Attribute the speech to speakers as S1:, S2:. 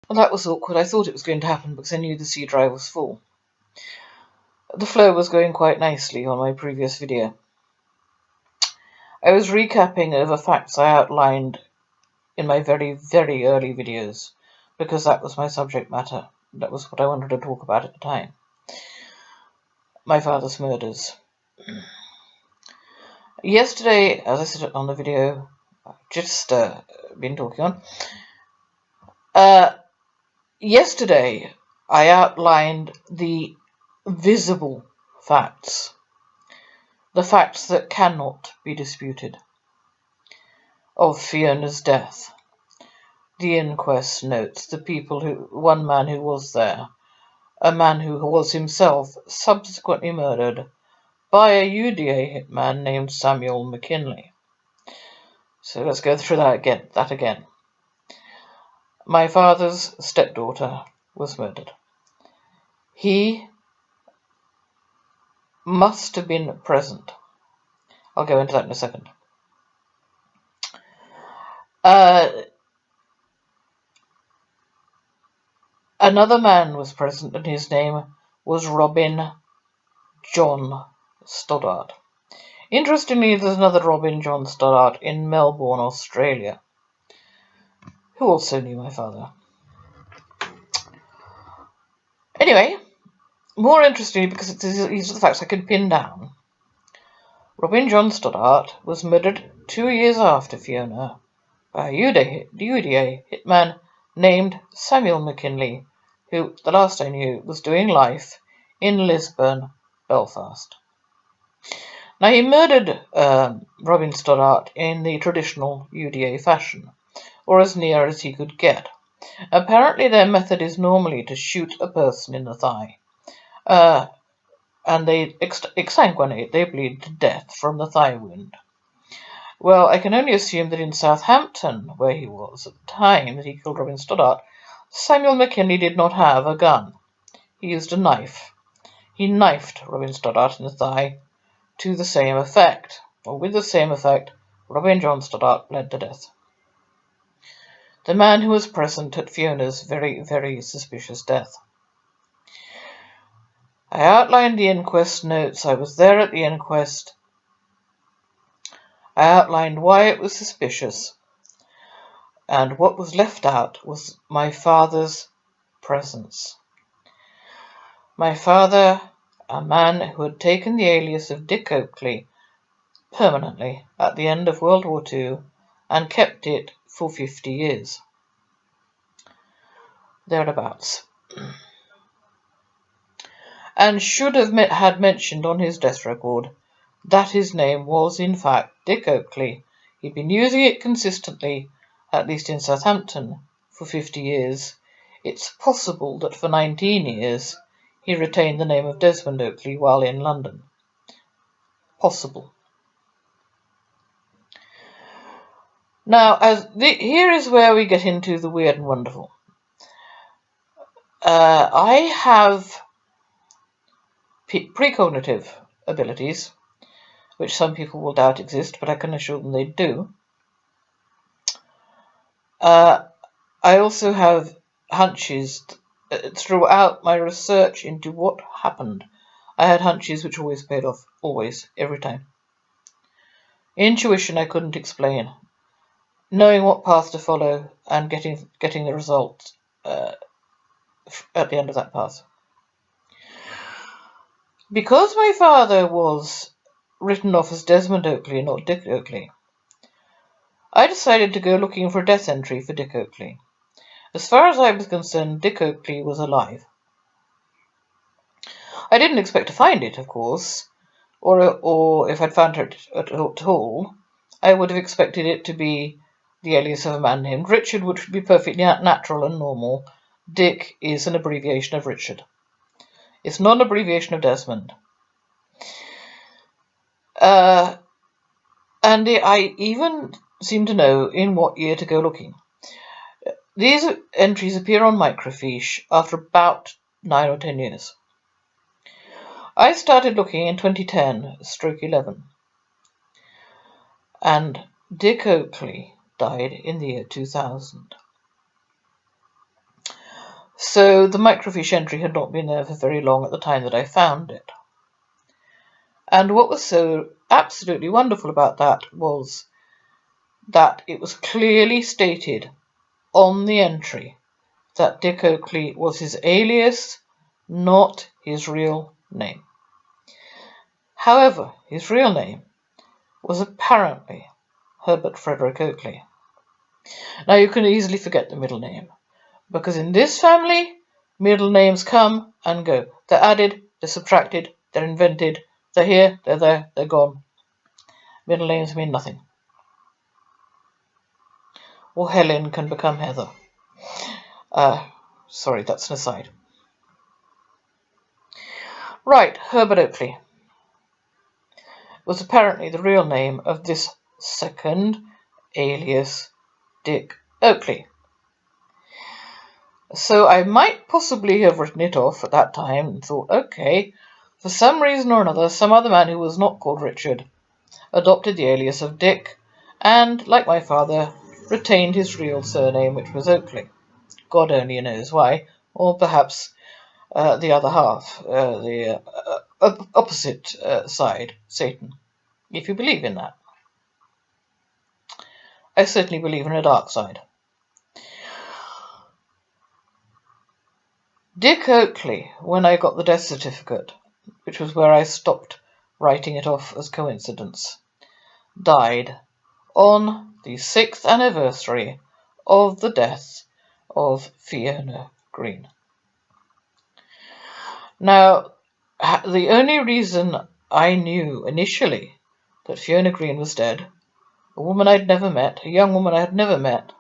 S1: Well, that was awkward. I thought it was going to happen because I knew the C drive was full. The flow was going quite nicely on my previous video. I was recapping over facts I outlined in my very, very early videos because that was my subject matter. That was what I wanted to talk about at the time. My father's murders. Yesterday, as I said on the video I've just been talking on, yesterday I outlined the visible facts, the facts that cannot be disputed, of Fiona's death. The inquest notes, one man who was there, a man who was himself subsequently murdered by a UDA hitman named Samuel McKinley. So let's go through that again. My father's stepdaughter was murdered. He must have been present. I'll go into that in a second. Another man was present, and his name was Robin John Stoddart. Interestingly, there's another Robin John Stoddart in Melbourne, Australia, who also knew my father. Anyway, more interestingly, because these are the facts I could pin down, Robin John Stoddart was murdered 2 years after Fiona by a UDA hitman named Samuel McKinley, who, the last I knew, was doing life in Lisburn, Belfast. Now, he murdered Robin Stoddart in the traditional UDA fashion, or as near as he could get. Apparently their method is normally to shoot a person in the thigh, and they exsanguinate, they bleed to death from the thigh wound. Well, I can only assume that in Southampton, where he was at the time that he killed Robin Stoddart, Samuel McKinley did not have a gun. He used a knife. He knifed Robin Stoddart in the thigh to the same effect, or with the same effect, Robin John Stoddart bled to death. The man who was present at Fiona's very, very suspicious death. I outlined the inquest notes. I was there at the inquest. I outlined why it was suspicious, and what was left out was my father's presence. My father, a man who had taken the alias of Dick Oakley permanently at the end of World War II and kept it for 50 years. Thereabouts. And should have had mentioned on his death record that his name was in fact Dick Oakley. He'd been using it consistently, at least in Southampton, for 50 years. It's possible that for 19 years he retained the name of Desmond Oakley while in London. Possible. Now, here is where we get into the weird and wonderful. I have precognitive abilities, which some people will doubt exist, but I can assure them they do. I also have hunches. Throughout my research into what happened, I had hunches which always paid off. Always. Every time. Intuition I couldn't explain. Knowing what path to follow and getting the result at the end of that path. Because my father was written off as Desmond Oakley and not Dick Oakley, I decided to go looking for a death entry for Dick Oakley. As far as I was concerned, Dick Oakley was alive. I didn't expect to find it, of course, or if I'd found it at all, I would have expected it to be the alias of a man named Richard, which would be perfectly natural and normal. Dick is an abbreviation of Richard. It's not an abbreviation of Desmond. And I even seem to know in what year to go looking. These entries appear on microfiche after about 9 or 10 years. I started looking in 2010/11, and Dick Oakley died in the year 2000. So the microfiche entry had not been there for very long at the time that I found it. And what was so absolutely wonderful about that was that it was clearly stated on the entry that Dick Oakley was his alias, not his real name. However, his real name was apparently Herbert Frederick Oakley. Now you can easily forget the middle name, because in this family, middle names come and go. They're added, they're subtracted, they're invented, they're here, they're there, they're gone. Middle names mean nothing. Or Helen can become Heather. Sorry, that's an aside. Right, Herbert Oakley was apparently the real name of this second alias, Dick Oakley. So I might possibly have written it off at that time and thought, okay, for some reason or another, some other man who was not called Richard adopted the alias of Dick and, like my father, retained his real surname, which was Oakley. God only knows why, or perhaps the other half, the opposite side, Satan, if you believe in that. I certainly believe in a dark side. Dick Oakley, when I got the death certificate, which was where I stopped writing it off as coincidence, died on the 6th anniversary of the death of Fiona Green. Now, the only reason I knew initially that Fiona Green was dead, a woman I'd never met, a young woman I had never met,